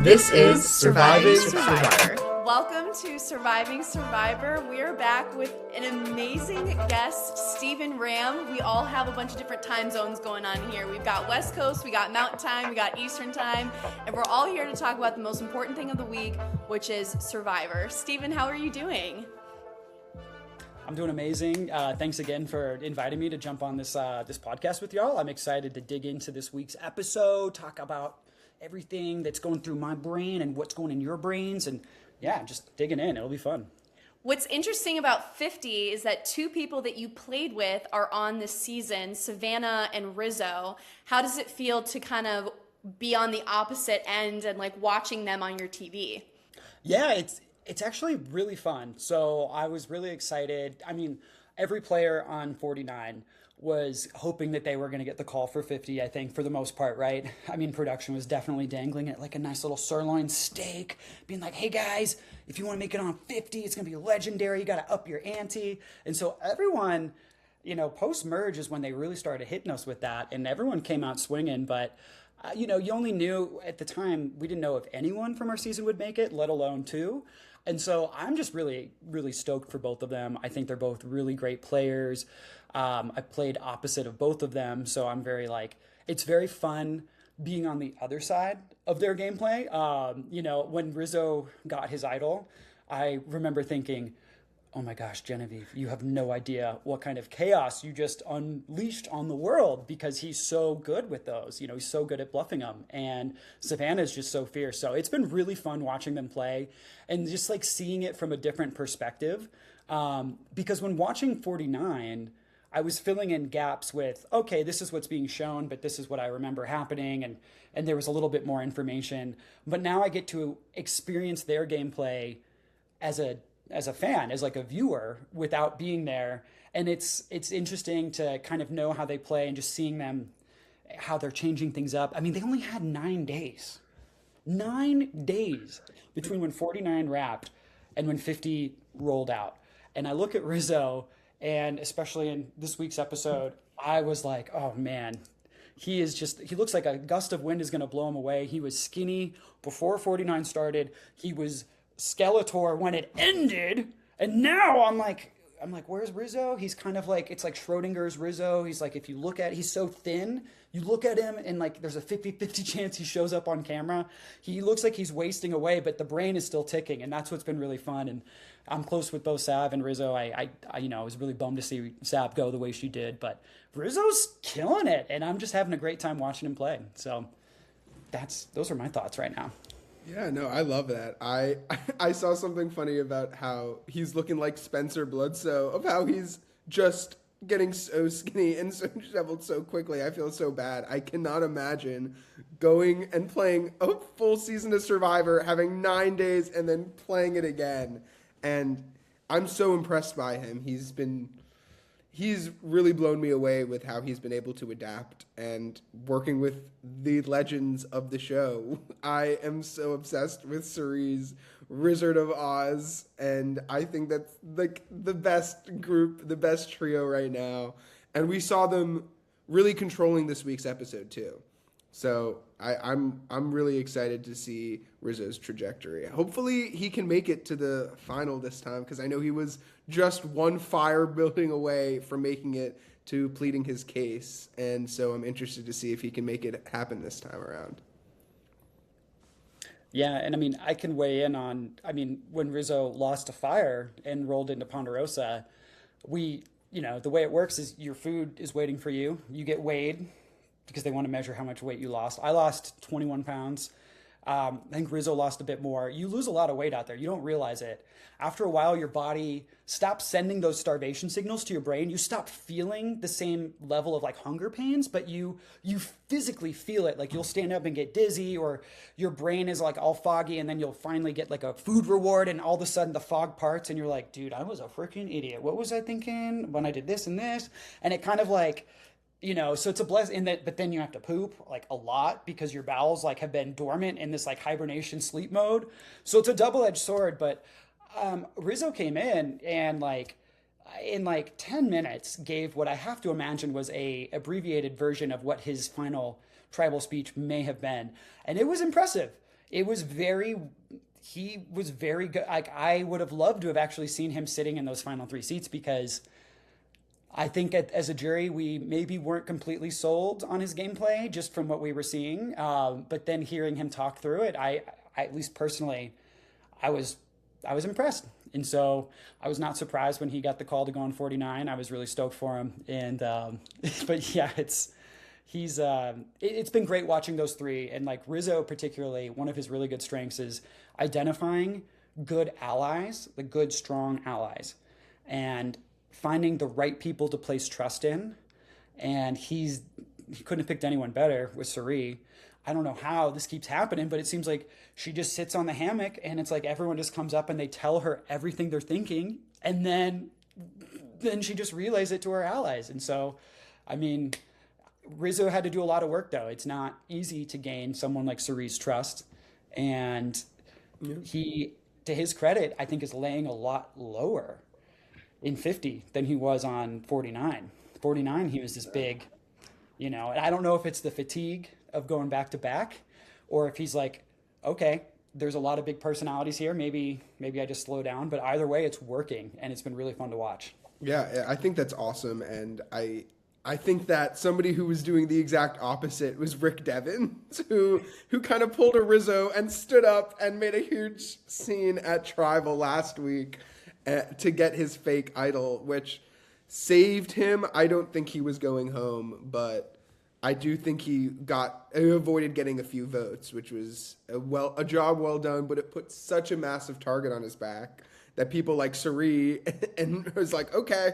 This is Surviving Survivor. Welcome to Surviving Survivor. We're back with an amazing guest, Steven Ramm. We all have a bunch of different time zones going on here. We've got West Coast, we got Mountain Time, we got Eastern Time, and we're all here to talk about the most important thing of the week, which is Survivor. Steven, how are you doing? I'm doing amazing. Thanks again for inviting me to jump on this podcast with y'all. I'm excited to dig into this week's episode, talk about everything that's going through my brain and what's going in your brains, and yeah, just digging in. It'll be fun. What's interesting about 50 is that two people that you played with are on this season, Savannah and Rizzo. How does it feel to kind of be on the opposite end and like watching them on your TV? Yeah, it's actually really fun. So I was really excited. I mean, every player on 49 was hoping that they were going to get the call for 50, I think, for the most part, right? I mean, production was definitely dangling it like a nice little sirloin steak, being like, hey guys, if you want to make it on 50, it's going to be legendary. You got to up your ante. And so everyone, post-merge is when they really started hitting us with that, and everyone came out swinging. But, you only knew at the time, we didn't know if anyone from our season would make it, let alone two. And so I'm just really, really stoked for both of them. I think they're both really great players. I played opposite of both of them, so I'm very it's very fun being on the other side of their gameplay. When Rizzo got his idol, I remember thinking, oh my gosh, Genevieve, you have no idea what kind of chaos you just unleashed on the world, because he's so good with those. He's so good at bluffing them. And Savannah is just so fierce. So it's been really fun watching them play and just seeing it from a different perspective. Because when watching 49, I was filling in gaps with, okay, this is what's being shown, but this is what I remember happening. And there was a little bit more information. But now I get to experience their gameplay as a fan, as a viewer, without being there. And it's interesting to kind of know how they play and just seeing them, how they're changing things up. I mean, they only had 9 days. 9 days between when 49 wrapped and when 50 rolled out. And I look at Rizzo, and especially in this week's episode, I was like, oh man, he looks like a gust of wind is going to blow him away. He was skinny before 49 started. He was Skeletor when it ended. And now I'm like, where's Rizzo? He's kind of it's like Schrodinger's Rizzo. He's if you look at, he's so thin, you look at him and there's a 50-50 chance he shows up on camera. He looks like he's wasting away, but the brain is still ticking. And that's what's been really fun. And I'm close with both Sav and Rizzo. I was really bummed to see Sav go the way she did, but Rizzo's killing it. And I'm just having a great time watching him play. So those are my thoughts right now. Yeah, no, I love that. I saw something funny about how he's looking like Spencer Bledsoe, of how he's just getting so skinny and so disheveled so quickly. I feel so bad. I cannot imagine going and playing a full season of Survivor, having 9 days, and then playing it again. And I'm so impressed by him. He's really blown me away with how he's been able to adapt and working with the legends of the show. I am so obsessed with Cerise, Wizard of Oz, and I think that's the best group, the best trio right now. And we saw them really controlling this week's episode too. So I'm really excited to see Rizzo's trajectory. Hopefully he can make it to the final this time, because I know he was just one fire building away from making it to pleading his case. And so I'm interested to see if he can make it happen this time around. Yeah, and I can weigh in on, when Rizzo lost to fire and rolled into Ponderosa, the way it works is your food is waiting for you. You get weighed, because they want to measure how much weight you lost. I lost 21 pounds. I think Rizzo lost a bit more. You lose a lot of weight out there. You don't realize it. After a while, your body stops sending those starvation signals to your brain. You stop feeling the same level of hunger pains, but you physically feel it. You'll stand up and get dizzy, or your brain is all foggy, and then you'll finally get a food reward, and all of a sudden the fog parts, and you're like, dude, I was a freaking idiot. What was I thinking when I did this and this? And it kind of so it's a blessing but then you have to poop a lot, because your bowels have been dormant in this hibernation sleep mode. So it's a double-edged sword. But Rizzo came in and in 10 minutes gave what I have to imagine was a abbreviated version of what his final tribal speech may have been. And it was impressive. it was he was very good. Like, I would have loved to have actually seen him sitting in those final 3 seats, because I think as a jury, we maybe weren't completely sold on his gameplay just from what we were seeing. But then hearing him talk through it, I at least personally, I was impressed. And so I was not surprised when he got the call to go on 49. I was really stoked for him. And but yeah, it's been great watching those 3. And like Rizzo particularly, one of his really good strengths is identifying good allies, the good strong allies, and finding the right people to place trust in. And he couldn't have picked anyone better with Suri. I don't know how this keeps happening, but it seems like she just sits on the hammock and it's like everyone just comes up and they tell her everything they're thinking, and then she just relays it to her allies. And so, I mean, Rizzo had to do a lot of work, though. It's not easy to gain someone like Suri's trust. And he, to his credit, I think is laying a lot lower in 50 than he was on 49. 49, he was this big, and I don't know if it's the fatigue of going back to back, or if he's like, okay, there's a lot of big personalities here. Maybe I just slow down. But either way, it's working, and it's been really fun to watch. Yeah, I think that's awesome. And I think that somebody who was doing the exact opposite was Rick Devens, who kind of pulled a Rizzo and stood up and made a huge scene at Tribal last week to get his fake idol, which saved him. I don't think he was going home, but I do think he avoided getting a few votes, which was a job well done, but it put such a massive target on his back that people like Suri and was like, okay,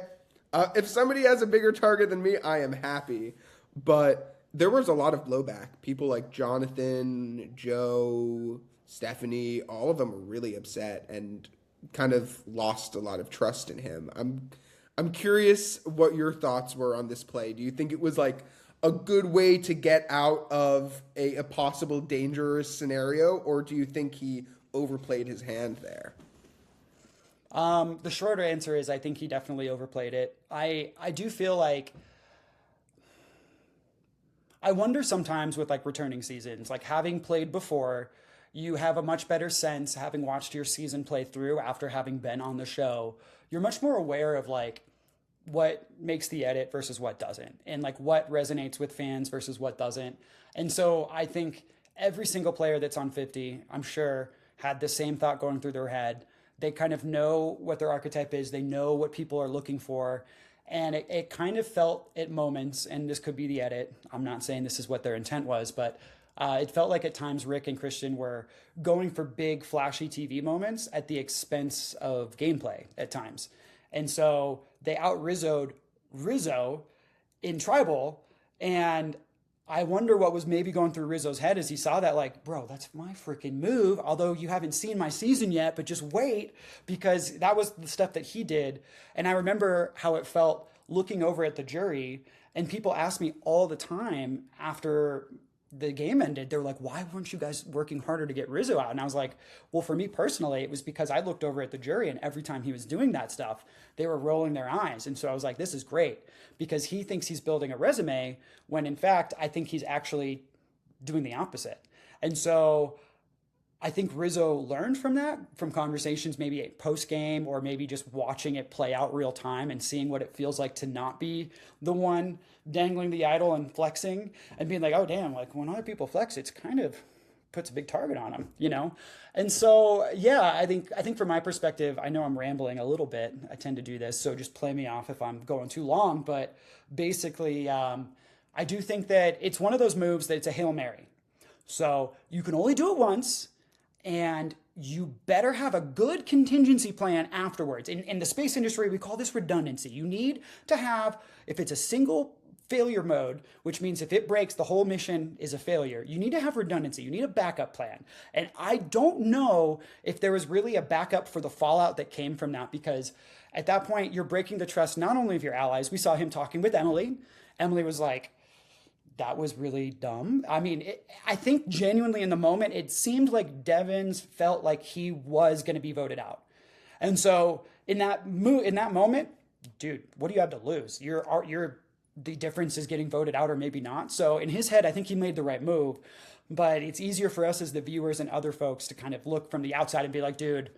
if somebody has a bigger target than me, I am happy. But there was a lot of blowback. People like Jonathan, Joe, Stephanie, all of them were really upset and kind of lost a lot of trust in him. I'm curious what your thoughts were on this play. Do you think it was like a good way to get out of a possible dangerous scenario, or do you think he overplayed his hand there? The shorter answer is I think he definitely overplayed it. I do feel like, I wonder sometimes with like returning seasons, like having played before, you have a much better sense, having watched your season play through after having been on the show, you're much more aware of like what makes the edit versus what doesn't, and like what resonates with fans versus what doesn't. And so I think every single player that's on 50, I'm sure, had the same thought going through their head. They kind of know what their archetype is. They know what people are looking for. And it kind of felt at moments, and this could be the edit, I'm not saying this is what their intent was, but it felt like at times Rick and Christian were going for big, flashy TV moments at the expense of gameplay at times. And so they out-Rizzo'd Rizzo in Tribal, and I wonder what was maybe going through Rizzo's head as he saw that, like, bro, that's my freaking move, although you haven't seen my season yet, but just wait, because that was the stuff that he did. And I remember how it felt looking over at the jury, and people ask me all the time after the game ended, they're like, why weren't you guys working harder to get Rizzo out? And I was like, well, for me personally, it was because I looked over at the jury, and every time he was doing that stuff, they were rolling their eyes. And so I was like, this is great, because he thinks he's building a resume when in fact, I think he's actually doing the opposite. And so I think Rizzo learned from that, from conversations maybe post game, or maybe just watching it play out real time and seeing what it feels like to not be the one dangling the idol and flexing and being like, oh damn, like when other people flex, it's kind of puts a big target on them, And so, yeah, I think from my perspective, I know I'm rambling a little bit. I tend to do this, so just play me off if I'm going too long. But basically, I do think that it's one of those moves that it's a Hail Mary. So you can only do it once, and you better have a good contingency plan afterwards. In the space industry, we call this redundancy. You need to have, if it's a single failure mode, which means if it breaks, the whole mission is a failure, you need to have redundancy. You need a backup plan. And I don't know if there was really a backup for the fallout that came from that, because at that point, you're breaking the trust not only of your allies. We saw him talking with Emily. Emily was like, that was really dumb. I mean, I think genuinely in the moment, it seemed like Devens felt like he was going to be voted out. And so in that moment, dude, what do you have to lose? The difference is getting voted out or maybe not. So in his head, I think he made the right move. but it's easier for us as the viewers and other folks to kind of look from the outside and be like, dude,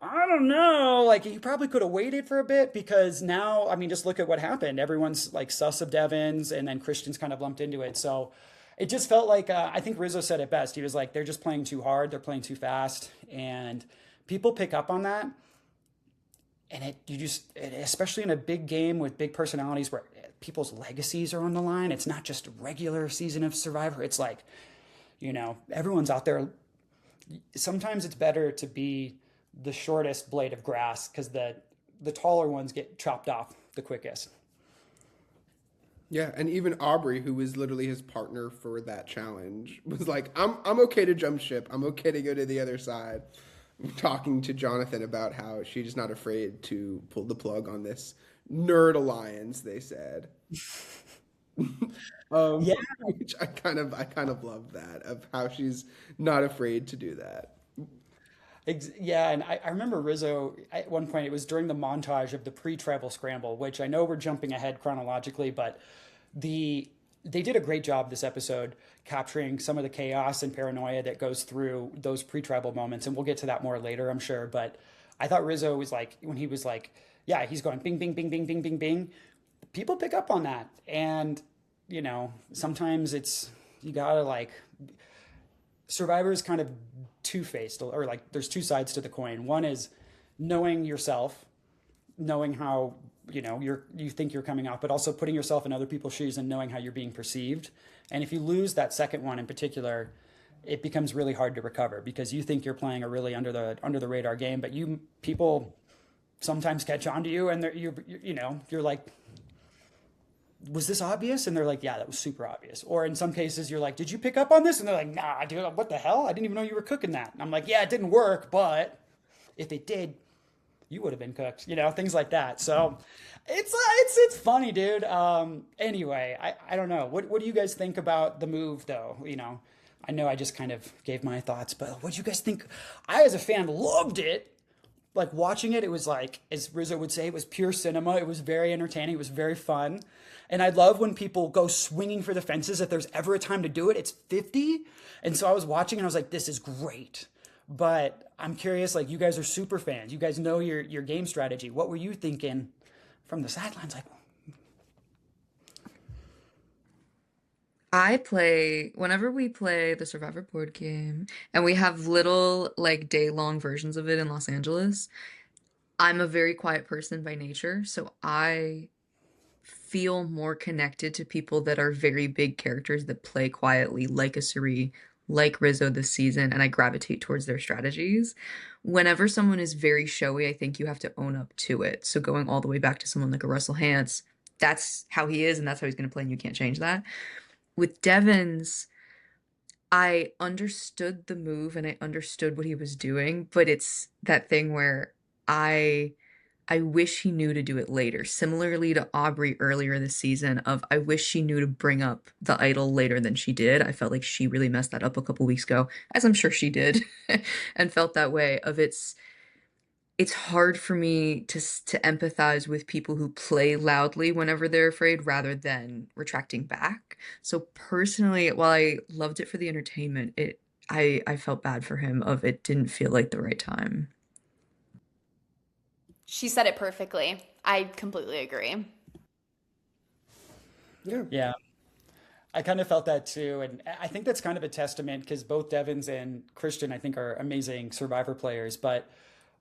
I don't know. Like, you probably could have waited for a bit, because now, I mean, just look at what happened. Everyone's like sus of Devins, and then Christian's kind of lumped into it. So it just felt like, I think Rizzo said it best. He was like, they're just playing too hard. They're playing too fast. And people pick up on that. And especially in a big game with big personalities where people's legacies are on the line, it's not just a regular season of Survivor. It's like, everyone's out there. Sometimes it's better to be the shortest blade of grass, because the taller ones get chopped off the quickest. Yeah, and even Aubrey, who was literally his partner for that challenge, was like, I'm okay to jump ship. I'm okay to go to the other side. Talking to Jonathan about how she's not afraid to pull the plug on this nerd alliance, they said. Yeah. Which I kind of love that, of how she's not afraid to do that. Yeah, and I remember Rizzo, at one point, it was during the montage of the pre-tribal scramble, which I know we're jumping ahead chronologically, but they did a great job this episode capturing some of the chaos and paranoia that goes through those pre-tribal moments, and we'll get to that more later, I'm sure. But I thought Rizzo was like, when he was like, yeah, he's going bing, bing, bing, bing, bing, bing, bing. People pick up on that. And, sometimes you gotta like, Survivor's kind of two-faced, or like there's two sides to the coin. One is knowing yourself, knowing how you think you're coming off, but also putting yourself in other people's shoes and knowing how you're being perceived. And if you lose that second one in particular, it becomes really hard to recover, because you think you're playing a really under the radar game, but people sometimes catch on to you, and you're like, was this obvious? And they're like, yeah, that was super obvious. Or in some cases, you're like, did you pick up on this? And they're like, nah, dude, what the hell? I didn't even know you were cooking that. And I'm like, yeah, it didn't work, but if it did, you would have been cooked, things like that. So it's funny, dude. Anyway, I don't know. What do you guys think about the move, though? I know I just kind of gave my thoughts, but what do you guys think? I, as a fan, loved it. Like, watching it, it was like, as Rizzo would say, it was pure cinema. It was very entertaining. It was very fun. And I love when people go swinging for the fences. If there's ever a time to do it, it's 50. And so I was watching and I was like, this is great. But I'm curious, like, you guys are super fans. You guys know your game strategy. What were you thinking from the sidelines? Like, whenever we play the Survivor board game, and we have little, like, day-long versions of it in Los Angeles, I'm a very quiet person by nature, so I feel more connected to people that are very big characters that play quietly, like a Suri, like Rizzo this season, and I gravitate towards their strategies. Whenever someone is very showy, I think you have to own up to it. So going all the way back to someone like a Russell Hantz, that's how he is, and that's how he's going to play, and you can't change that. With Devins, I understood the move and I understood what he was doing, but it's that thing where I wish he knew to do it later. Similarly to Aubrey earlier this season, I wish she knew to bring up the idol later than she did. I felt like she really messed that up a couple weeks ago, as I'm sure she did, and felt that way of it's hard for me to empathize with people who play loudly whenever they're afraid rather than retracting back. So personally, while I loved it for the entertainment, I felt bad for him of it didn't feel like the right time. She said it perfectly. I completely agree. Yeah. I kind of felt that too. And I think that's kind of a testament, because both Devins and Christian, I think, are amazing Survivor players. But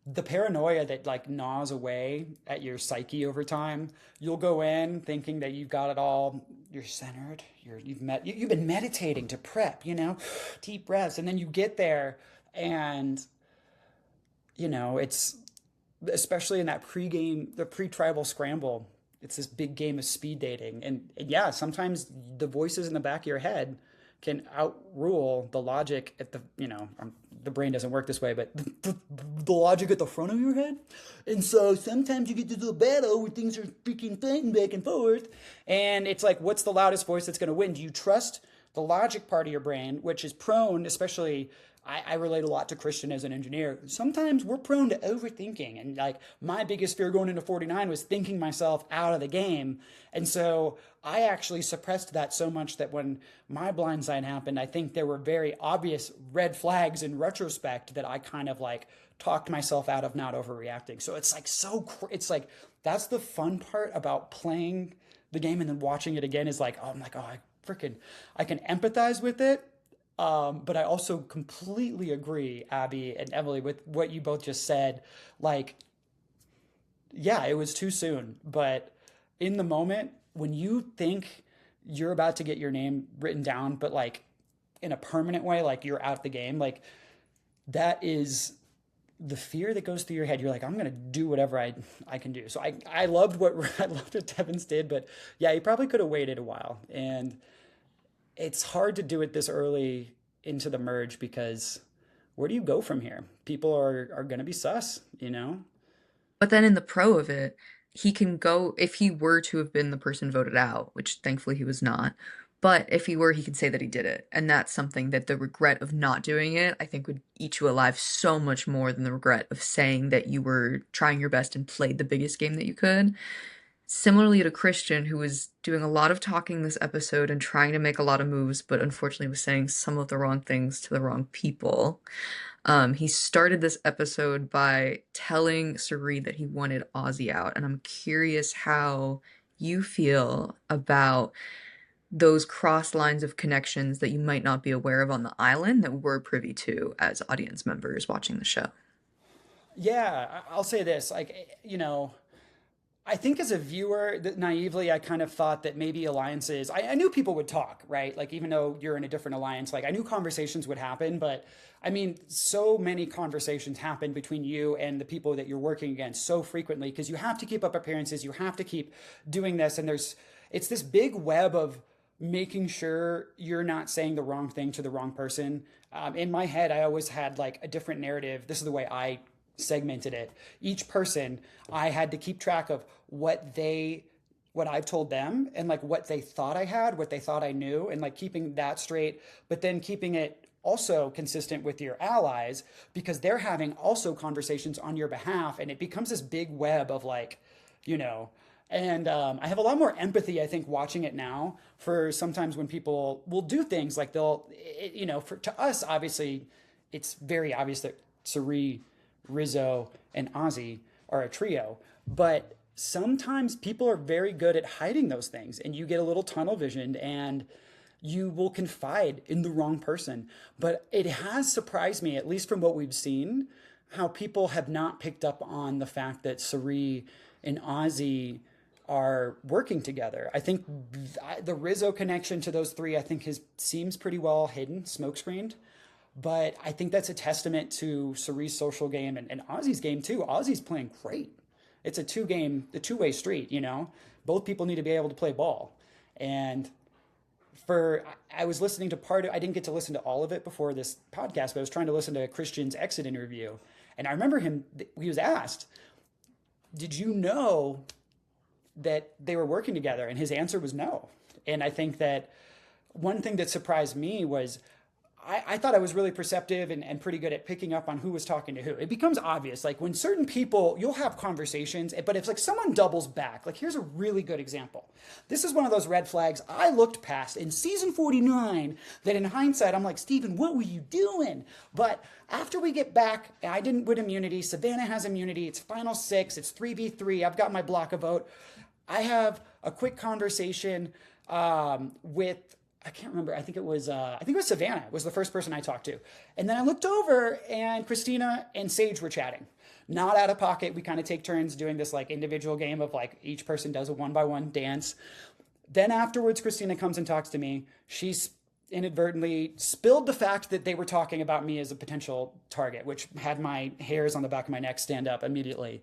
the paranoia that like gnaws away at your psyche over time, you'll go in thinking that you've got it all, you're centered, you've been meditating to prep, deep breaths. And then you get there and, it's, especially in that the pre-tribal scramble, it's this big game of speed dating. And yeah, sometimes the voices in the back of your head can outrule the logic at the brain doesn't work this way, but the logic at the front of your head. And so sometimes you get to do a battle where things are freaking fighting back and forth. And it's like, what's the loudest voice that's going to win? Do you trust the logic part of your brain, which is prone, especially I relate a lot to Christian as an engineer. Sometimes we're prone to overthinking. And like my biggest fear going into 49 was thinking myself out of the game. And so I actually suppressed that so much that when my blindside happened, I think there were very obvious red flags in retrospect that I kind of like talked myself out of not overreacting. So it's like it's like that's the fun part about playing the game and then watching it again is like, oh, I'm like, oh, I can empathize with it. But I also completely agree, Abby and Emily, with what you both just said. Like, yeah, it was too soon. But in the moment, when you think you're about to get your name written down, but like in a permanent way, like you're out the game, like that is the fear that goes through your head. You're like, I'm going to do whatever I can do. So I loved what Devins did, but yeah, he probably could have waited a while. And it's hard to do it this early into the merge because where do you go from here? People are going to be sus, you know? But then in the pro of it, he can go, if he were to have been the person voted out, which thankfully he was not, but if he were, he could say that he did it. And that's something that the regret of not doing it, I think would eat you alive so much more than the regret of saying that you were trying your best and played the biggest game that you could. Similarly to Christian, who was doing a lot of talking this episode and trying to make a lot of moves, but unfortunately was saying some of the wrong things to the wrong people. He started this episode by telling Sari that he wanted Ozzy out, and I'm curious how you feel about those cross lines of connections that you might not be aware of on the island that we're privy to as audience members watching the show. Yeah, I'll say this, like, you know, I think as a viewer, naively, I kind of thought that maybe alliances, I knew people would talk, right? Like, even though you're in a different alliance, like I knew conversations would happen, but I mean, so many conversations happen between you and the people that you're working against so frequently because you have to keep up appearances, you have to keep doing this. And it's this big web of making sure you're not saying the wrong thing to the wrong person. In my head, I always had like a different narrative. This is the way I segmented it. Each person, I had to keep track of what I've told them and like what they thought I had, what they thought I knew, and like keeping that straight, but then keeping it also consistent with your allies because they're having also conversations on your behalf. And it becomes this big web of like, you know, and I have a lot more empathy, I think, watching it now for sometimes when people will do things like you know, to us, obviously, it's very obvious that Sari, Rizzo, and Ozzy are a trio, but sometimes people are very good at hiding those things and you get a little tunnel visioned and you will confide in the wrong person. But it has surprised me, at least from what we've seen, how people have not picked up on the fact that Sari and Ozzy are working together. I think the Rizzo connection to those three, I think seems pretty well hidden, smokescreened. But I think that's a testament to Sari's social game and Ozzy's game too. Ozzy's playing great. It's a two-way street, you know? Both people need to be able to play ball. And I was listening to I didn't get to listen to all of it before this podcast, but I was trying to listen to Christian's exit interview. And I remember he was asked, did you know that they were working together? And his answer was no. And I think that one thing that surprised me was I thought I was really perceptive and pretty good at picking up on who was talking to who. It becomes obvious, like when certain people, you'll have conversations, but if like someone doubles back, like here's a really good example. This is one of those red flags I looked past in season 49 that in hindsight, I'm like, Steven, what were you doing? But after we get back, I didn't win immunity. Savannah has immunity. It's final 6. It's 3v3. I've got my block of vote. I have a quick conversation with, I can't remember. I think it was Savannah was the first person I talked to. And then I looked over and Christina and Sage were chatting. Not out of pocket. We kind of take turns doing this like individual game of like each person does a 1-by-1 dance. Then afterwards, Christina comes and talks to me. She's inadvertently spilled the fact that they were talking about me as a potential target, which had my hairs on the back of my neck stand up immediately.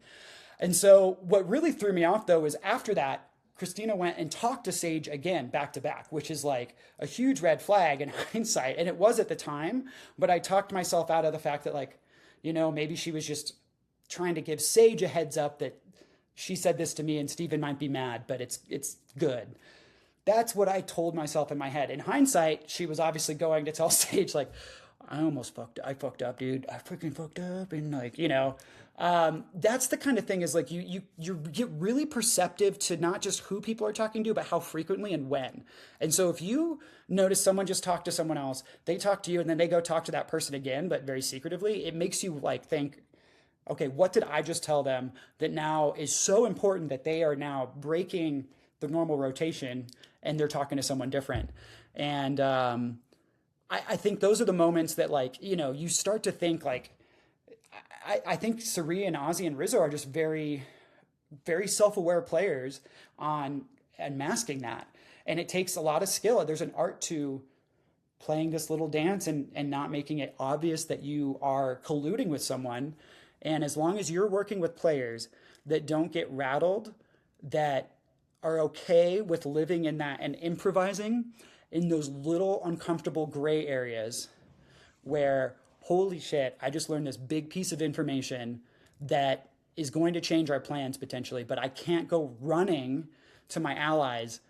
And so what really threw me off though is after that, Christina went and talked to Sage again, back to back, which is like a huge red flag in hindsight. And it was at the time, but I talked myself out of the fact that like, you know, maybe she was just trying to give Sage a heads up that she said this to me and Steven might be mad, but it's good. That's what I told myself in my head. In hindsight, she was obviously going to tell Sage like, I fucked up, dude. I freaking fucked up. And like, that's the kind of thing is like you get really perceptive to not just who people are talking to, but how frequently and when. And so if you notice someone just talk to someone else, they talk to you and then they go talk to that person again, but very secretively, it makes you like think, okay, what did I just tell them that now is so important that they are now breaking the normal rotation and they're talking to someone different. And I think those are the moments that like, you start to think like, I think Suri and Ozzy and Rizzo are just very, very self-aware players on masking that. And it takes a lot of skill. There's an art to playing this little dance and not making it obvious that you are colluding with someone. And as long as you're working with players that don't get rattled, that are okay with living in that and improvising in those little uncomfortable gray areas where, holy shit, I just learned this big piece of information that is going to change our plans potentially, but I can't go running to my allies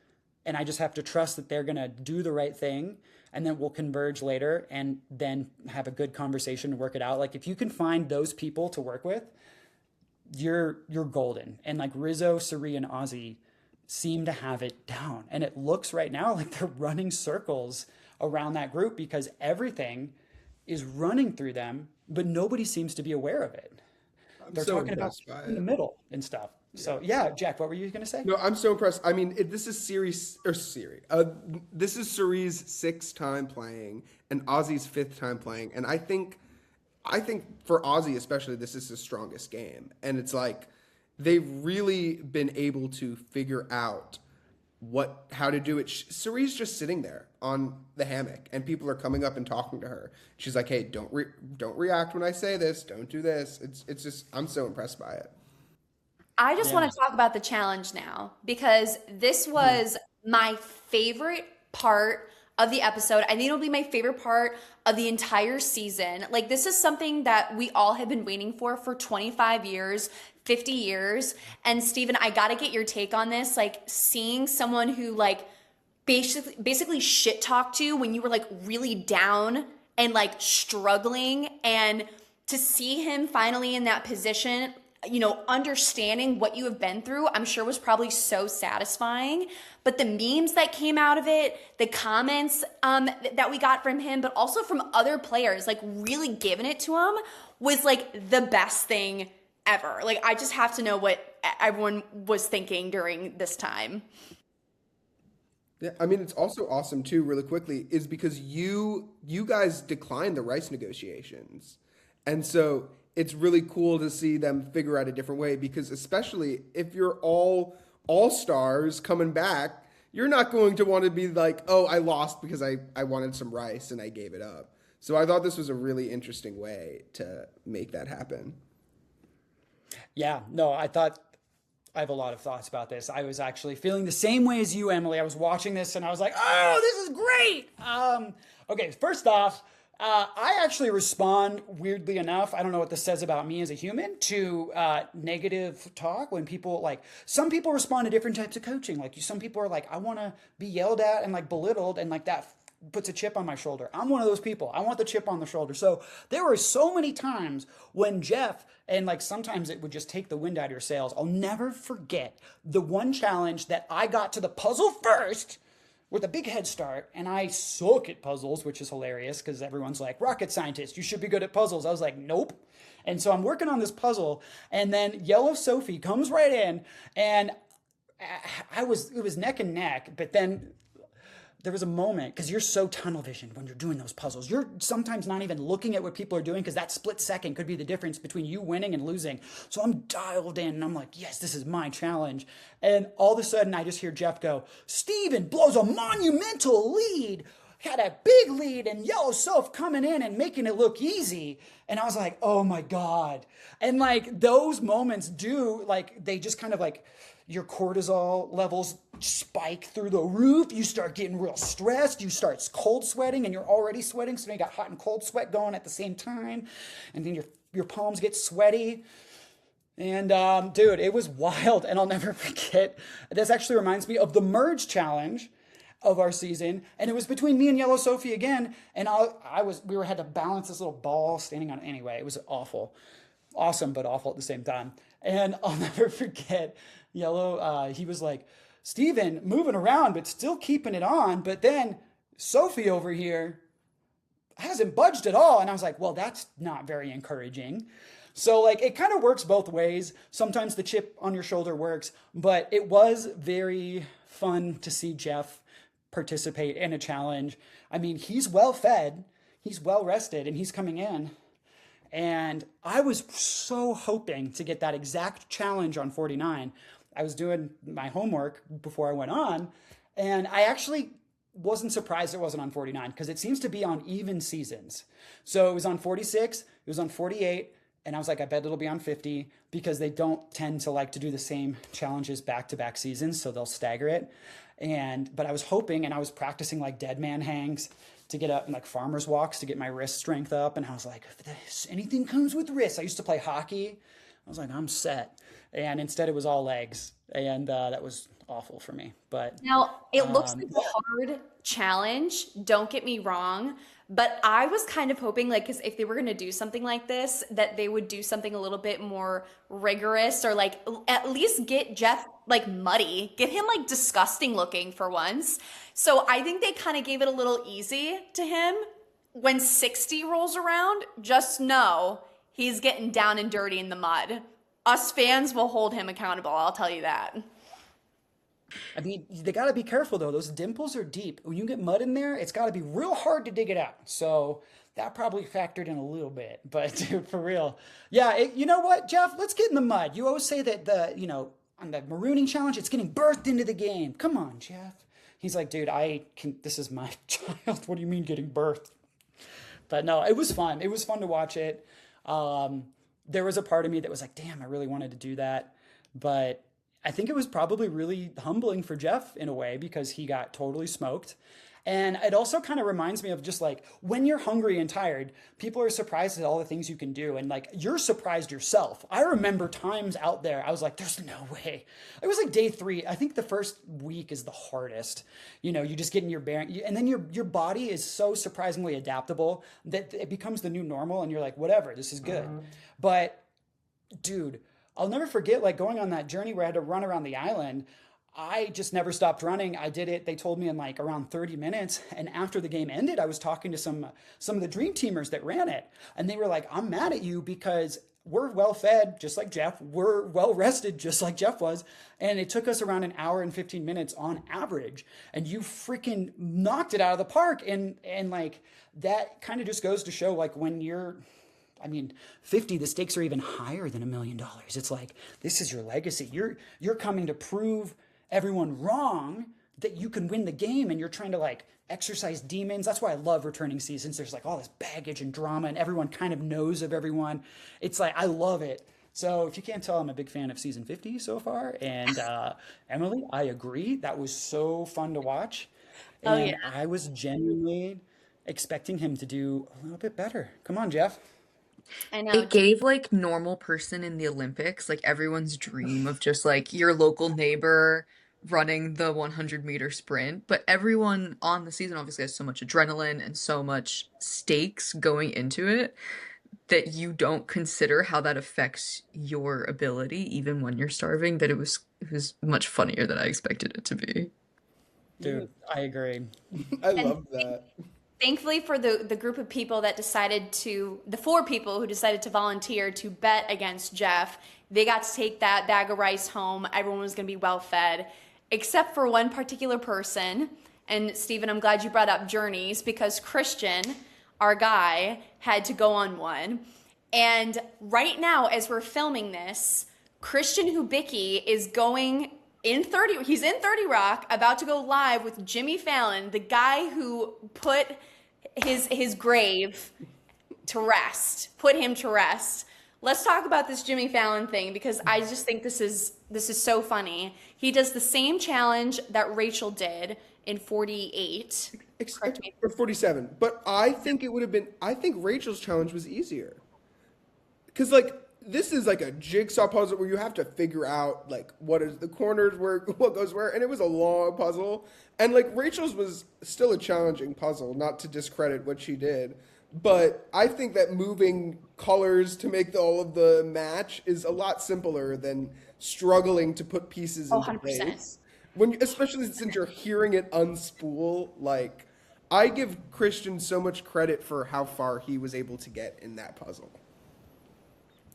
and I just have to trust that they're going to do the right thing and then we'll converge later and then have a good conversation and work it out. Like if you can find those people to work with, you're golden. And like Rizzo, Suri, and Ozzy seem to have it down. And it looks right now like they're running circles around that group because everything is running through them, but nobody seems to be aware of it. They're so talking about in the middle and stuff. Yeah. So yeah, Jack, what were you going to say? No, I'm so impressed. I mean, this is this is Suri's 6th time playing and Ozzy's 5th time playing. And I think for Ozzy especially, this is his strongest game. And it's like, they've really been able to figure out how to do it. Suri's just sitting there on the hammock and people are coming up and talking to her. She's like, hey, don't react when I say this. Don't do this. It's just, I'm so impressed by it. I just want to talk about the challenge now because this was my favorite part of the episode. I think it'll be my favorite part of the entire season. Like this is something that we all have been waiting for 25 years, 50 years. And Steven, I got to get your take on this. Like seeing someone who like basically shit talked you when you were like really down and like struggling, and to see him finally in that position, understanding what you have been through, I'm sure was probably so satisfying. But the memes that came out of it, the comments that we got from him, but also from other players, like really giving it to him was like the best thing ever. Like, I just have to know what everyone was thinking during this time. Yeah, I mean, it's also awesome too, really quickly, is because you guys declined the rice negotiations. And so it's really cool to see them figure out a different way, because especially if you're all stars coming back, you're not going to want to be like, oh, I lost because I wanted some rice and I gave it up. So I thought this was a really interesting way to make that happen. Yeah, no, I have a lot of thoughts about this. I was actually feeling the same way as you, Emily. I was watching this and I was like, oh, this is great. Okay, first off, I actually respond, weirdly enough, I don't know what this says about me as a human, to negative talk when people, like, some people respond to different types of coaching. Like, some people are like, I want to be yelled at and, like, belittled, and, like, that puts a chip on my shoulder. I'm one of those people. I want the chip on the shoulder. So there were so many times when Jeff, and, like, sometimes it would just take the wind out of your sails. I'll never forget the one challenge that I got to the puzzle first with a big head start, and I suck at puzzles, which is hilarious because everyone's like, rocket scientist, you should be good at puzzles. I was like, nope. And so I'm working on this puzzle, and then Yellow Sophie comes right in, and it was neck and neck, but then there was a moment, because you're so tunnel visioned when you're doing those puzzles. You're sometimes not even looking at what people are doing, because that split second could be the difference between you winning and losing. So I'm dialed in, and I'm like, yes, this is my challenge. And all of a sudden, I just hear Jeff go, Steven blows a monumental lead, had a big lead, and Yellow Soph coming in and making it look easy. And I was like, oh my God. And like those moments they just kind of like, your cortisol levels spike through the roof. You start getting real stressed. You start cold sweating, and you're already sweating. So now you got hot and cold sweat going at the same time. And then your palms get sweaty. And dude, it was wild. And I'll never forget. This actually reminds me of the merge challenge. of our season, and it was between me and Yellow Sophie again, and we had to balance this little ball standing on it. Anyway, it was awful. Awesome, but awful at the same time. And I'll never forget Yellow, he was like, Steven, moving around, but still keeping it on, but then Sophie over here hasn't budged at all. And I was like, well, that's not very encouraging. So like it kind of works both ways. Sometimes the chip on your shoulder works, but it was very fun to see Jeff participate in a challenge. I mean, he's well fed, he's well rested, and he's coming in. And I was so hoping to get that exact challenge on 49. I was doing my homework before I went on, and I actually wasn't surprised it wasn't on 49 because it seems to be on even seasons. So it was on 46, it was on 48, and I was like, I bet it'll be on 50 because they don't tend to like to do the same challenges back-to-back seasons, so they'll stagger it. But I was hoping, and I was practicing like dead man hangs to get up and like farmer's walks to get my wrist strength up. And I was like, if anything comes with wrists. I used to play hockey. I was like, I'm set. And instead it was all legs. And that was awful for me. But now it looks like a hard challenge. Don't get me wrong. But I was kind of hoping, like, because if they were going to do something like this, that they would do something a little bit more rigorous, or like at least get Jeff like muddy, get him like disgusting looking for once. So I think they kind of gave it a little easy to him. When 60 rolls around, just know he's getting down and dirty in the mud. Us fans will hold him accountable, I'll tell you that. I mean, they got to be careful though. Those dimples are deep. When you get mud in there, it's got to be real hard to dig it out. So that probably factored in a little bit, but dude, for real. Yeah. You know what, Jeff, let's get in the mud. You always say that on the marooning challenge, it's getting birthed into the game. Come on, Jeff. He's like, dude, this is my child. What do you mean getting birthed? But no, it was fun. It was fun to watch it. There was a part of me that was like, damn, I really wanted to do that. But I think it was probably really humbling for Jeff in a way because he got totally smoked. And it also kind of reminds me of just like when you're hungry and tired, people are surprised at all the things you can do. And like you're surprised yourself. I remember times out there, I was like, there's no way. It was like day 3. I think the first week is the hardest. You just get in your bearing. And then your body is so surprisingly adaptable that it becomes the new normal. And you're like, whatever, this is good. But dude, I'll never forget like going on that journey where I had to run around the island. I just never stopped running. I did it. They told me in like around 30 minutes. And after the game ended, I was talking to some of the dream teamers that ran it. And they were like, I'm mad at you because we're well fed, just like Jeff. We're well rested, just like Jeff was. And it took us around an hour and 15 minutes on average. And you freaking knocked it out of the park. And like that kind of just goes to show like when you're, 50, the stakes are even higher than $1 million. It's like, this is your legacy. You're coming to prove everyone wrong that you can win the game, and you're trying to like exercise demons. That's why I love returning seasons. There's like all this baggage and drama, and everyone kind of knows of everyone. It's like, I love it. So if you can't tell, I'm a big fan of season 50 so far. And Emily, I agree. That was so fun to watch. And I was genuinely expecting him to do a little bit better. Come on, Jeff. I know. It gave like normal person in the Olympics, like everyone's dream of just like your local neighbor running the 100-meter sprint. But everyone on the season obviously has so much adrenaline and so much stakes going into it that you don't consider how that affects your ability even when you're starving, that it was much funnier than I expected it to be. Dude, I agree. I love that. Thankfully for the group of people that the 4 people who decided to volunteer to bet against Jeff, they got to take that bag of rice home. Everyone was going to be well fed, except for one particular person. And Steven, I'm glad you brought up journeys, because Christian, our guy, had to go on one. And right now, as we're filming this, Christian Hubicki is going he's in 30 Rock, about to go live with Jimmy Fallon, the guy who put his grave to rest, put him to rest. Let's talk about this Jimmy Fallon thing, because I just think this is so funny. He does the same challenge that Rachel did in 48. Except for 47. But I think I think Rachel's challenge was easier. Because, like, this is like a jigsaw puzzle where you have to figure out like what is the corners, where what goes where, and it was a long puzzle. And like Rachel's was still a challenging puzzle, not to discredit what she did, but I think that moving colors to make all of the match is a lot simpler than struggling to put pieces Oh, into 100%. place. Especially since you're hearing it unspool, like I give Christian so much credit for how far he was able to get in that puzzle.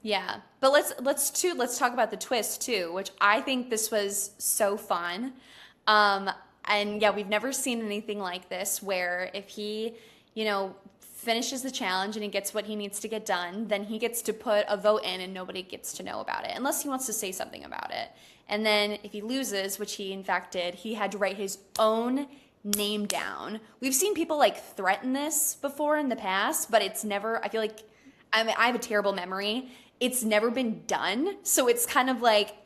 Yeah, but let's talk about the twist too, which I think this was so fun. And yeah, we've never seen anything like this where if he, finishes the challenge and he gets what he needs to get done, then he gets to put a vote in and nobody gets to know about it unless he wants to say something about it. And then if he loses, which he in fact did, he had to write his own name down. We've seen people like threaten this before in the past, but it's never, I feel like, I have a terrible memory. It's never been done. So it's kind of like,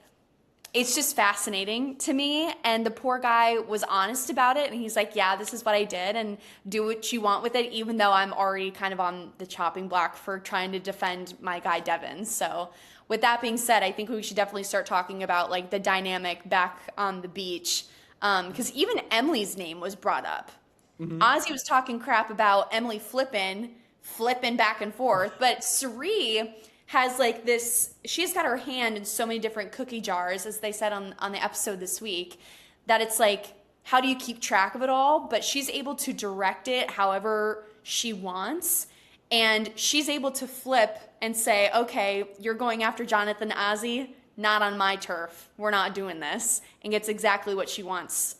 it's just fascinating to me. And the poor guy was honest about it. And he's like, yeah, this is what I did and do what you want with it, even though I'm already kind of on the chopping block for trying to defend my guy Devin. So with that being said, I think we should definitely start talking about like the dynamic back on the beach. Because even Emily's name was brought up. Mm-hmm. Ozzy was talking crap about Emily flipping back and forth. But Suri has like this, she's got her hand in so many different cookie jars, as they said on the episode this week, that it's like, how do you keep track of it all? But she's able to direct it however she wants. And she's able to flip and say, okay, you're going after Jonathan Ozzy, not on my turf. We're not doing this. And gets exactly what she wants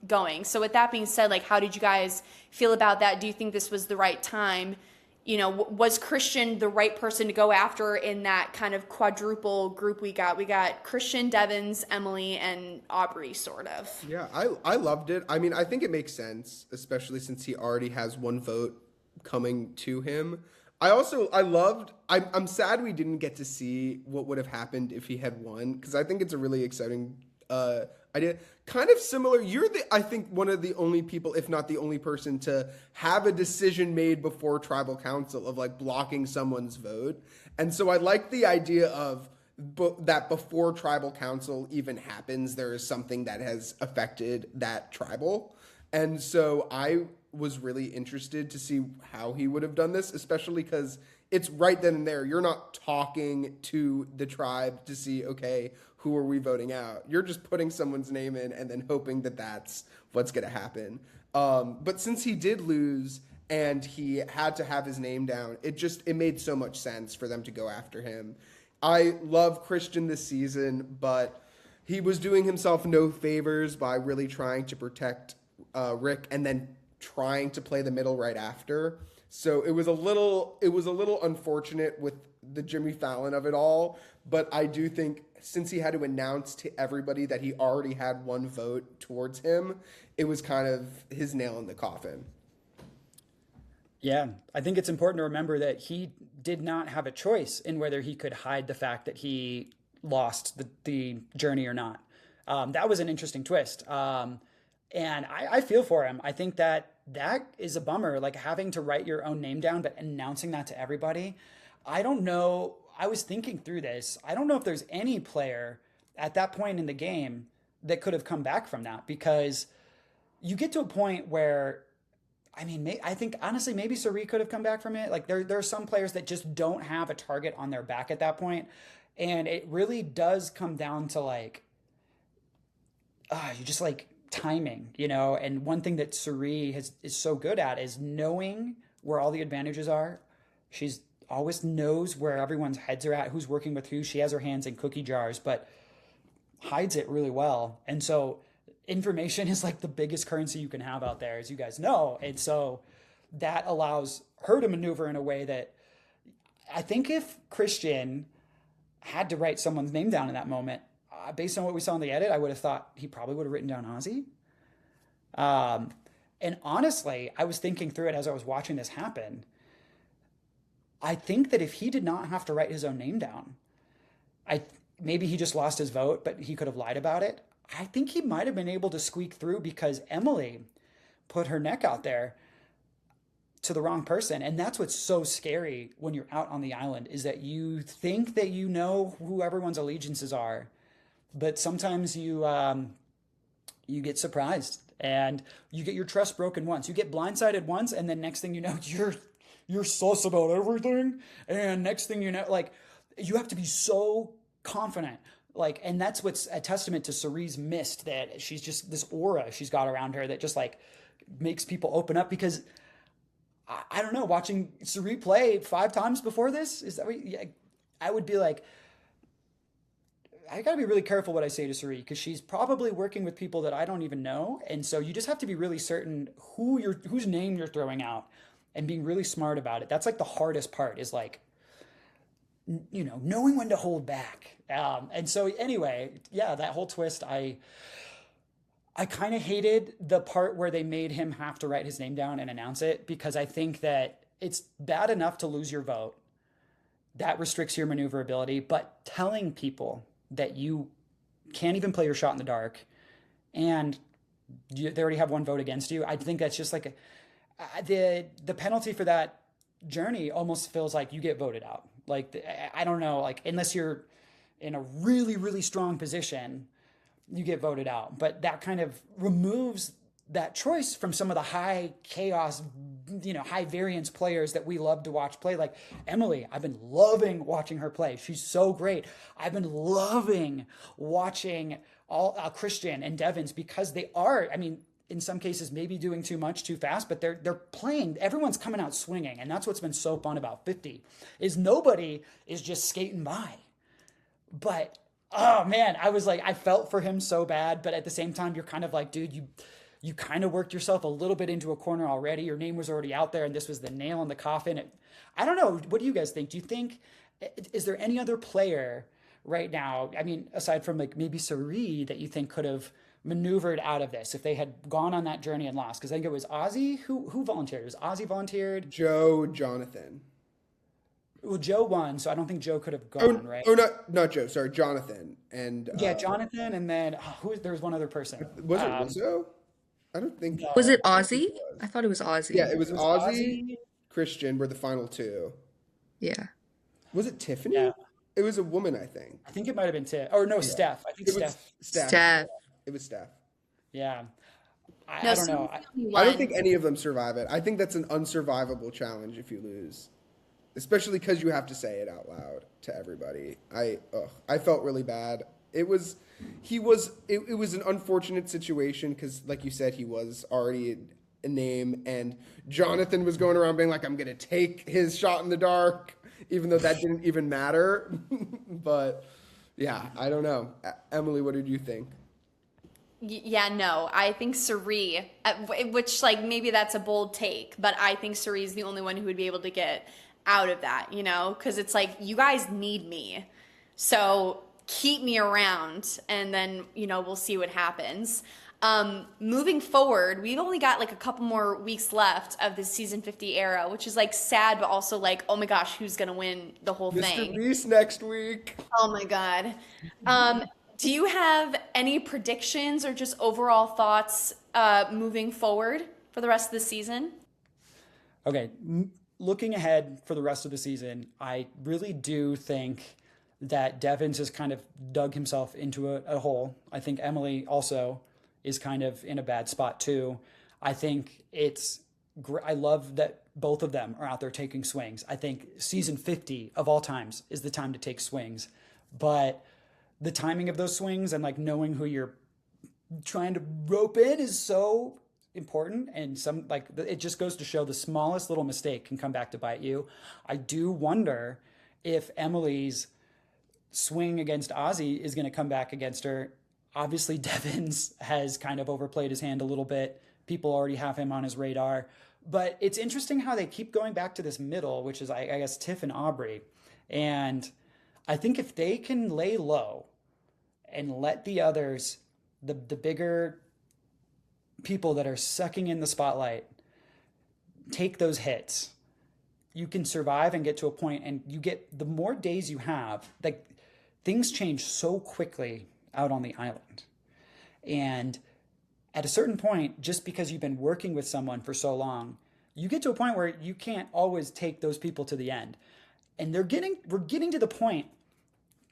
going. So with that being said, like, how did you guys feel about that? Do you think this was the right time? Was Christian the right person to go after in that kind of quadruple group we got? We got Christian, Devins, Emily, and Aubrey, sort of. Yeah, I loved it. I mean, I think it makes sense, especially since he already has one vote coming to him. I'm sad we didn't get to see what would have happened if he had won, because I think it's a really exciting idea. Kind of similar. I think one of the only people, if not the only person, to have a decision made before tribal council of like blocking someone's vote. And so I like the idea of that before tribal council even happens, there is something that has affected that tribal. And so I was really interested to see how he would have done this, especially because it's right then and there. You're not talking to the tribe to see, okay, who are we voting out? You're just putting someone's name in and then hoping that that's what's going to happen. But since he did lose and he had to have his name down, it made so much sense for them to go after him. I love Christian this season, but he was doing himself no favors by really trying to protect Rick and then trying to play the middle right after. So it was a little unfortunate with the Jimmy Fallon of it all, but I do think since he had to announce to everybody that he already had one vote towards him, it was kind of his nail in the coffin. Yeah, I think it's important to remember that he did not have a choice in whether he could hide the fact that he lost the journey or not. That was an interesting twist. And I feel for him. I think that is a bummer, like having to write your own name down, but announcing that to everybody. I don't know. I was thinking through this. I don't know if there's any player at that point in the game that could have come back from that, because you get to a point where, I mean, I think honestly, maybe Suri could have come back from it. Like there are some players that just don't have a target on their back at that point. And it really does come down to like, you just like timing, and one thing that Suri is so good at is knowing where all the advantages are. She's always knows where everyone's heads are at, who's working with who. She has her hands in cookie jars, but hides it really well. And so information is like the biggest currency you can have out there, as you guys know. And so that allows her to maneuver in a way that I think if Christian had to write someone's name down in that moment, based on what we saw in the edit, I would have thought he probably would have written down Ozzy. And honestly, I was thinking through it as I was watching this happen. I think that if he did not have to write his own name down, maybe he just lost his vote, but he could have lied about it. I think he might have been able to squeak through because Emily put her neck out there. to the wrong person. And that's what's so scary when you're out on the island, is that you think that you know who everyone's allegiances are, but sometimes you get surprised and you get your trust broken once. You get blindsided once, and then next thing you know, you're sus about everything. And next thing you know, like, you have to be so confident. Like, and that's what's a testament to Cerie's mist, that she's just this aura she's got around her that just like makes people open up. Because I don't know, watching Cerie play 5 times before this, is that what I would be like, I got to be really careful what I say to Cerie, because she's probably working with people that I don't even know. And so you just have to be really certain whose name you're throwing out, and being really smart about it. That's like the hardest part, is like, you know, knowing when to hold back. And so anyway, yeah, that whole twist, I kind of hated the part where they made him have to write his name down and announce it, because I think that it's bad enough to lose your vote. That restricts your maneuverability, but telling people that you can't even play your shot in the dark, and they already have 1 vote against you, I think that's just like the penalty for that journey almost feels like you get voted out. Like, I don't know, like, unless you're in a really, really strong position, you get voted out. But that kind of removes that choice from some of the high chaos, you know, high variance players that we love to watch play. Like Emily, I've been loving watching her play. She's so great. I've been loving watching all Christian and Devins, because they are, I mean, in some cases maybe doing too much too fast, but they're playing, everyone's coming out swinging. And that's what's been so fun about 50, is nobody is just skating by. But oh man, I was like, I felt for him so bad, but at the same time, you're kind of like, dude, you kind of worked yourself a little bit into a corner already. Your name was already out there, and this was the nail in the coffin. I don't know. What do you guys think? Do you think, is there any other player right now, I mean, aside from like maybe Cerie, that you think could have maneuvered out of this if they had gone on that journey and lost? Because I think it was Ozzy who volunteered. Was Ozzy volunteered? Joe, Jonathan. Well, Joe won, so I don't think Joe could have gone, right? Oh, not Joe. Sorry, Jonathan. And yeah, Jonathan, and then there was one other person. Was it Rizzo? I don't think. No. Was it Ozzy? I thought it was Ozzy. Yeah, it was Ozzy. Christian were the final 2. Yeah. Was it Tiffany? Yeah. It was a woman, I think. I think it might have been Tiff. Or no, Steph. I think It was Steph. Steph. It was Steph. Yeah. I No, don't know. I don't think any of them survive it. I think that's an unsurvivable challenge if you lose, especially because you have to say it out loud to everybody. I felt really bad. It was an unfortunate situation because, like you said, he was already a name, and Jonathan was going around being like, "I'm gonna take his shot in the dark," even though that didn't even matter. But yeah, I don't know. Emily, what did you think? Yeah, no, I think Cerie, which like maybe that's a bold take, but I think Cerie is the only one who would be able to get out of that, you know, because it's like, you guys need me, so keep me around, and then, you know, we'll see what happens. Moving forward, we've only got like a couple more weeks left of the season 50 era, which is like sad, but also like, oh my gosh, who's gonna win the whole thing? Mr. Beast next week. Oh my God. Do you have any predictions or just overall thoughts moving forward for the rest of the season? Okay, looking ahead for the rest of the season, I really do think that Devins has kind of dug himself into a hole. I think Emily also is kind of in a bad spot too. I think I love that both of them are out there taking swings. I think season 50 of all times is the time to take swings, but the timing of those swings and like knowing who you're trying to rope in is so important. And it just goes to show the smallest little mistake can come back to bite you. I do wonder if Emily's swing against Ozzy is going to come back against her. Obviously, Devins has kind of overplayed his hand a little bit. People already have him on his radar. But it's interesting how they keep going back to this middle, which is, I guess, Tiff and Aubrey. And I think if they can lay low and let the others, the bigger people that are sucking in the spotlight, take those hits, you can survive and get to a point, and you get, the more days you have, like, things change so quickly out on the island. And at a certain point, just because you've been working with someone for so long, you get to a point where you can't always take those people to the end. And we're getting to the point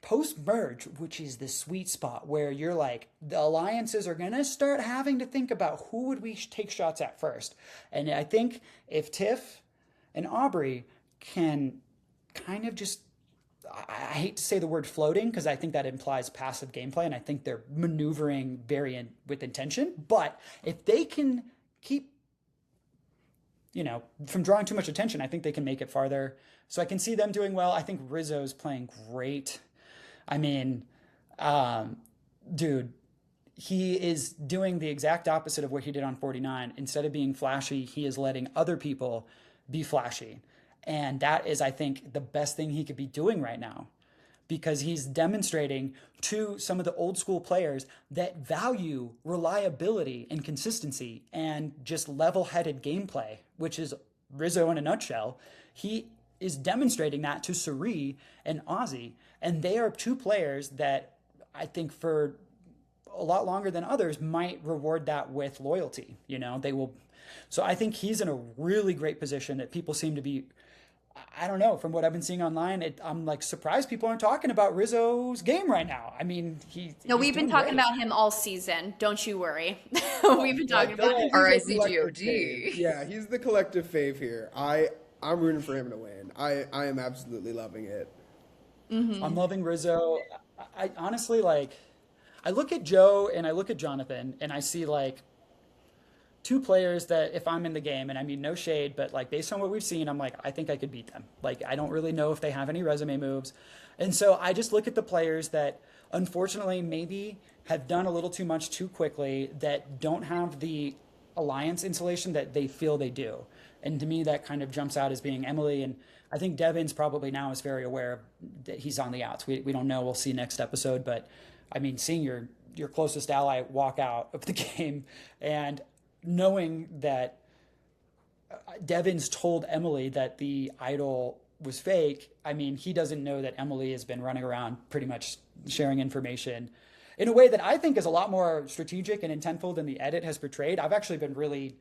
post-merge, which is the sweet spot where you're like, the alliances are going to start having to think about who would we take shots at first. And I think if Tiff and Aubrey can kind of just, I hate to say the word floating because I think that implies passive gameplay, and I think they're maneuvering with intention. But if they can keep, from drawing too much attention, I think they can make it farther. So I can see them doing well. I think Rizzo's playing great. I mean, dude, he is doing the exact opposite of what he did on 49. Instead of being flashy, he is letting other people be flashy. And that is, I think, the best thing he could be doing right now, because he's demonstrating to some of the old school players that value reliability and consistency and just level-headed gameplay, which is Rizzo in a nutshell. He is demonstrating that to Suri and Ozzy. And they are two players that I think for a lot longer than others might reward that with loyalty. They will. So I think he's in a really great position that people seem to be, I don't know, from what I've been seeing online, I'm like surprised people aren't talking about Rizzo's game right now. I mean, we've been talking about him all season. Don't you worry. We've been talking about him. RIZGOD. Yeah, he's the collective fave here. I'm rooting for him to win. I am absolutely loving it. Mm-hmm. I'm loving Rizzo. I honestly, I look at Joe and I look at Jonathan and I see two players that if I'm in the game, and I mean no shade, but based on what we've seen, I'm like, I think I could beat them. I don't really know if they have any resume moves. And so I just look at the players that unfortunately maybe have done a little too much too quickly, that don't have the alliance insulation that they feel they do. And to me, that kind of jumps out as being Emily. And I think Devins probably now is very aware that he's on the outs. We don't know. We'll see next episode. But, I mean, seeing your closest ally walk out of the game and knowing that Devins told Emily that the idol was fake, I mean, he doesn't know that Emily has been running around pretty much sharing information in a way that I think is a lot more strategic and intentful than the edit has portrayed. I've actually been really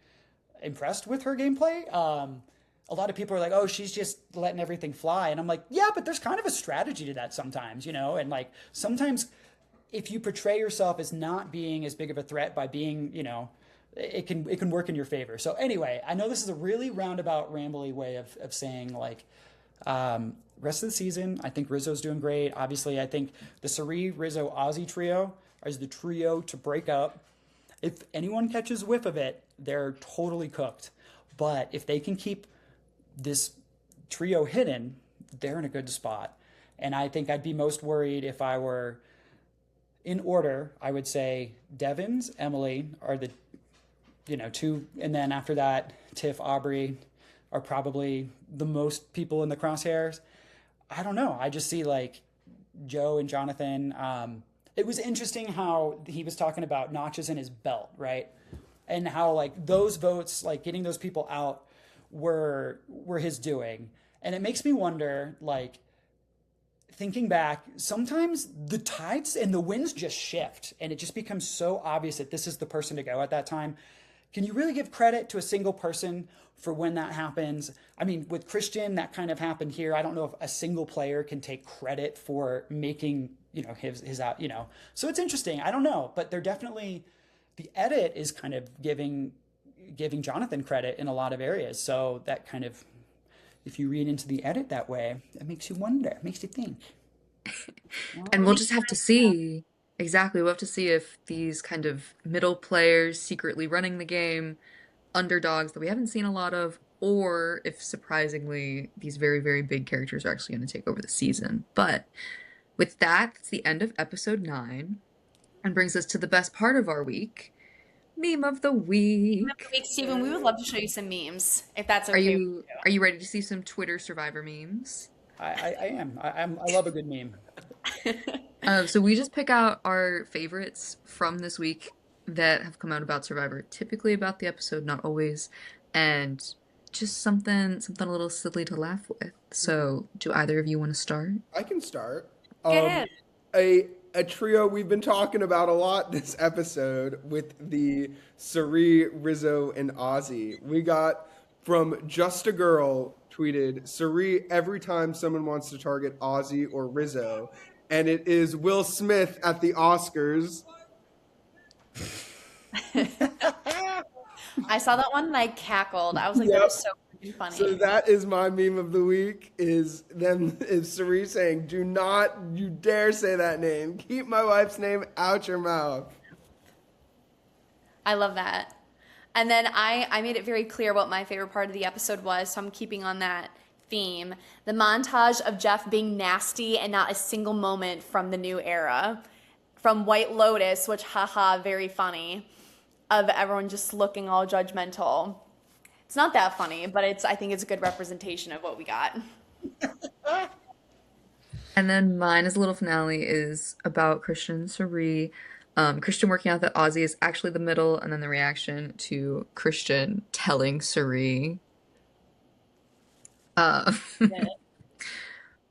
impressed with her gameplay. A lot of people are like, oh, she's just letting everything fly. And I'm like, yeah, but there's kind of a strategy to that sometimes, and sometimes if you portray yourself as not being as big of a threat by being, it can work in your favor. So anyway, I know this is a really roundabout, rambly way of saying rest of the season, I think Rizzo's doing great. Obviously, I think the Suri, Rizzo, Ozzy trio is the trio to break up. If anyone catches whiff of it, they're totally cooked. But if they can keep this trio hidden, they're in a good spot. And I think I'd be most worried if I were in order. I would say Devins, Emily are the two, and then after that, Tiff, Aubrey are probably the most people in the crosshairs. I don't know. I just see Joe and Jonathan. It was interesting how he was talking about notches in his belt, right? And how those votes, getting those people out were his doing. And it makes me wonder, thinking back, sometimes the tides and the winds just shift and it just becomes so obvious that this is the person to go at that time. Can you really give credit to a single person for when that happens? I mean, with Christian, that kind of happened here. I don't know if a single player can take credit for making, his out, So it's interesting. I don't know, but they're definitely, the edit is kind of giving Jonathan credit in a lot of areas. So that kind of, if you read into the edit that way, it makes you wonder, it makes you think. And we'll just have to see. Exactly. We'll have to see if these kind of middle players secretly running the game, underdogs that we haven't seen a lot of, or if surprisingly these very, very big characters are actually going to take over the season. But with that, that's the end of episode 9 and brings us to the best part of our week. Meme of the week. Steven, we would love to show you some memes, if that's okay. Are you ready to see some Twitter Survivor memes? I am. I love a good meme. So we just pick out our favorites from this week that have come out about Survivor, typically about the episode, not always, and just something a little silly to laugh with. So do either of you want to start? I can start. Go ahead. A trio we've been talking about a lot this episode with the Suri, Rizzo, and Ozzy. We got from Just a Girl tweeted, Suri every time someone wants to target Ozzy or Rizzo. And it is Will Smith at the Oscars. I saw that one and I cackled. I was like, that is so freaking funny. So that is my meme of the week, is Suri saying, do not you dare say that name. Keep my wife's name out your mouth. I love that. And then I made it very clear what my favorite part of the episode was, so I'm keeping on that theme. The montage of Jeff being nasty and not a single moment from the new era. From White Lotus, which haha, very funny, of everyone just looking all judgmental. It's not that funny, but I think it's a good representation of what we got. And then mine as a little finale is about Christian and Suri. Christian working out that Ozzy is actually the middle, and then the reaction to Christian telling Suri.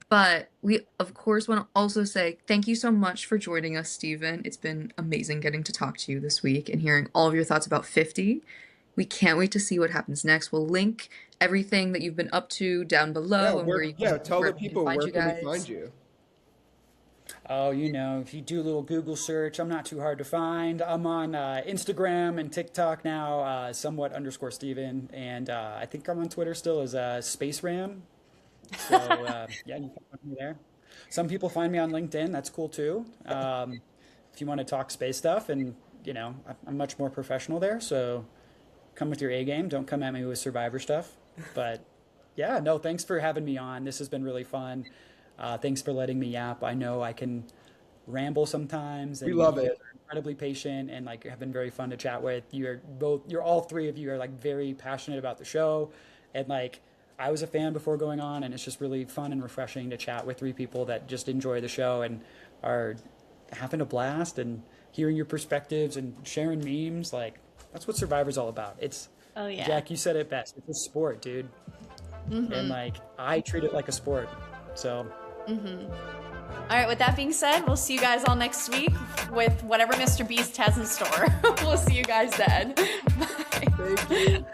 But we, of course, want to also say thank you so much for joining us, Steven. It's been amazing getting to talk to you this week and hearing all of your thoughts about 50. We can't wait to see what happens next. We'll link everything that you've been up to down below. Tell the people where can we find you. Oh, if you do a little Google search, I'm not too hard to find. I'm on Instagram and TikTok now, somewhat_Steven, and I think I'm on Twitter still as Space Ram. So you can find me there. Some people find me on LinkedIn. That's cool too. If you want to talk space stuff, and I'm much more professional there. So come with your A game. Don't come at me with Survivor stuff. But thanks for having me on. This has been really fun. Thanks for letting me yap. I know I can ramble sometimes. And we love it. You're incredibly patient and have been very fun to chat with. You're all three of you are very passionate about the show, and I was a fan before going on, and it's just really fun and refreshing to chat with three people that just enjoy the show and are having a blast and hearing your perspectives and sharing memes. That's what Survivor's all about. It's Jack, you said it best. It's a sport, dude. Mm-hmm. And I treat it like a sport. So. Mm-hmm. All right, with that being said, we'll see you guys all next week with whatever Mr. Beast has in store. We'll see you guys then. Bye. Thank you.